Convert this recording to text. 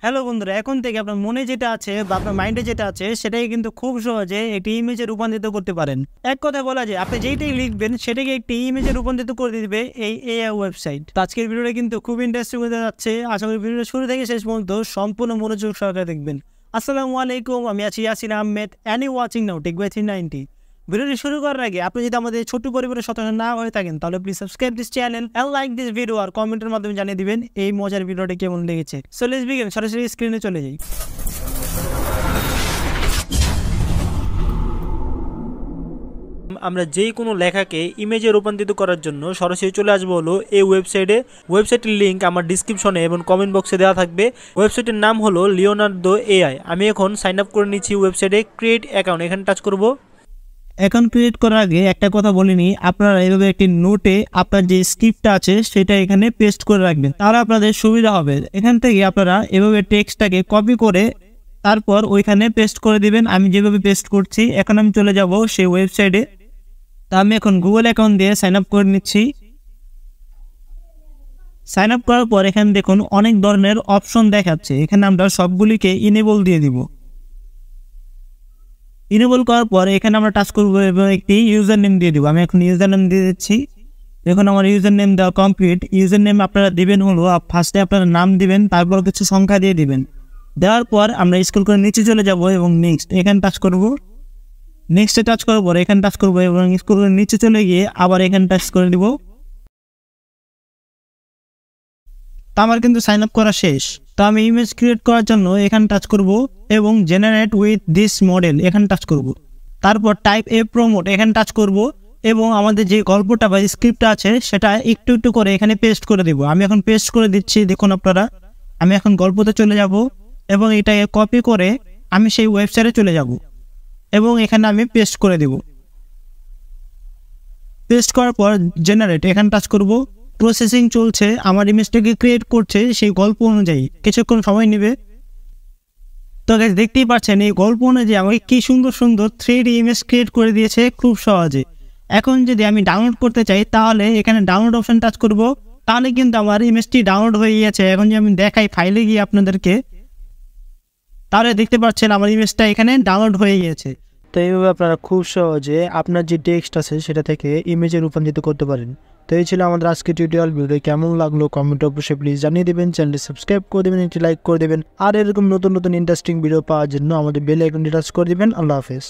Hello বন্ধুরা, এখন থেকে আপনার মনে যেটা আছে বা আপনার মাইন্ডে যেটা আছে সেটাই কিন্তু খুব সহজে একটি ইমেজে রূপান্তরিত করতে পারেন। এক কথা বলা যায়, আপনি যেইটাই লিখবেন সেটাকে একটি ইমেজে রূপান্তরিত করে দিবে এই এআই ওয়েবসাইট। তো আজকের ভিডিওটা কিন্তু খুব ইন্টারেস্টিং হতে যাচ্ছে। আশা করি ভিডিওটা শুরু থেকে শেষ পর্যন্ত সম্পূর্ণ মনোযোগ সহকারে দেখবেন। আসসালামু আলাইকুম, আমি আছি Yasin Ahmed and you watching now tech by 390। ভিডিওটি শুরু করার আগে আপনি যদি আমাদের ছোট্ট পরিবারের সদস্য না হয়ে থাকেন তাহলে please subscribe this channel and like this video আর কমেন্টের মাধ্যমে জানিয়ে দিবেন এই মজার ভিডিওটি কেমন লেগেছে। সো লেটস বিগিন, সরাসরি স্ক্রিনে চলে যাই। আমরা যেই কোনো লেখাকে ইমেজে রূপান্তরিত করার জন্য সরাসরি চলে আসবো হলো এই ওয়েবসাইটে। ওয়েবসাইটের লিঙ্ক আমার ডিসক্রিপশনে এবং কমেন্ট বক্সে দেওয়া থাকবে। ওয়েবসাইটের নাম হলো লিওনার্দো এআই। আমি এখন সাইন আপ করে নিচ্ছি ওয়েবসাইটে। ক্রিয়েট অ্যাকাউন্ট এখানে টাচ করব। অ্যাকাউন্ট ক্রিয়েট করার আগে একটা কথা বলিনি, আপনারা এইভাবে একটি নোটে আপনার যে স্ক্রিপ্টটা আছে সেটা এখানে পেস্ট করে রাখবেন, তাহলে আপনাদের সুবিধা হবে। এখান থেকে আপনারা এভাবে টেক্সটটাকে কপি করে তারপর ওইখানে পেস্ট করে দিবেন। আমি যেভাবে পেস্ট করছি, এখন আমি চলে যাব সেই ওয়েবসাইটে। তা আমি এখন গুগল অ্যাকাউন্ট দিয়ে সাইন আপ করে নিচ্ছি। সাইন আপ করার পর এখানে দেখুন অনেক ধরনের অপশন দেখাচ্ছে, এখানে আমরা সবগুলিকে ইনেবল দিয়ে দিব। ইনেবল করার পর এখানে আমরা টাচ করবো এবং একটি ইউজার নেম দিয়ে দিব। আমি এখন ইউজার নেম দিয়ে দিচ্ছি। দেখুন আমার ইউজার নেম দেওয়া কমপ্লিট। ইউজার নেম আপনারা দিবেন হলো ফার্স্টে আপনারা নাম দিবেন, তারপর কিছু সংখ্যা দিয়ে দিবেন। দেওয়ার পর আমরা স্ক্রল করে নিচে চলে যাব এবং নেক্সট এখানে টাচ করব। নেক্সটে টাচ করার পর এখানে টাচ করবো এবং স্ক্রল করে নিচে চলে গিয়ে আবার এখানে টাচ করে দিব। তো আমার কিন্তু সাইন আপ করা শেষ। তো আমি ইমেজ ক্রিয়েট করার জন্য এখানে টাচ করব এবং জেনারেট উইথ দিস মডেল এখানে টাচ করব। তারপর টাইপ এ প্রমোট এখানে টাচ করব এবং আমাদের যে গল্পটা বা স্ক্রিপ্টটা আছে সেটা একটু একটু করে এখানে পেস্ট করে দেব। আমি এখন পেস্ট করে দিচ্ছি। দেখুন আপনারা, আমি এখন গল্পতে চলে যাব এবং এটাকে কপি করে আমি সেই ওয়েবসাইটে চলে যাব এবং এখানে আমি পেস্ট করে দেব। পেস্ট করার পর জেনারেট এখানে টাচ করব। প্রসেসিং চলছে, আমার ইমেজটাকে ক্রিয়েট করছে সেই গল্প অনুযায়ী, কিছুক্ষণ সময় নেবে। তো গাইস দেখতেই পাচ্ছেন এই গল্প অনুযায়ী আমাকে কি সুন্দর সুন্দর 3D ইমেজ ক্রিয়েট করে দিয়েছে খুব সহজে। এখন যদি আমি ডাউনলোড করতে চাই তাহলে এখানে ডাউনলোড অপশন টাচ করব, তাহলে কিন্তু আমার ইমেজটি ডাউনলোড হয়ে গিয়েছে। এখন যদি আমি দেখাই ফাইলে গিয়ে আপনাদেরকে, তাহলে দেখতে পাচ্ছেন আমার ইমেজটা এখানে ডাউনলোড হয়ে গিয়েছে। তো এইভাবে আপনারা খুব সহজে আপনার যে টেক্সট আছে সেটা থেকে ইমেজে রূপান্তরিত করতে পারেন। তো এই ছিল আমাদের আজকে টিউটোরিয়াল। ভিডিও কেমন লাগলো কমেন্ট অবশ্যই প্লিজ জানিয়ে দেবেন। চ্যানেলটি সাবস্ক্রাইব করে দেবেন, একটি লাইক করে দেবেন আর এরকম নতুন নতুন ইন্টারেস্টিং ভিডিও পাওয়ার জন্য আমাদের বেল আইকনটি টাচ করে দেবেন। আল্লাহ হাফেজ।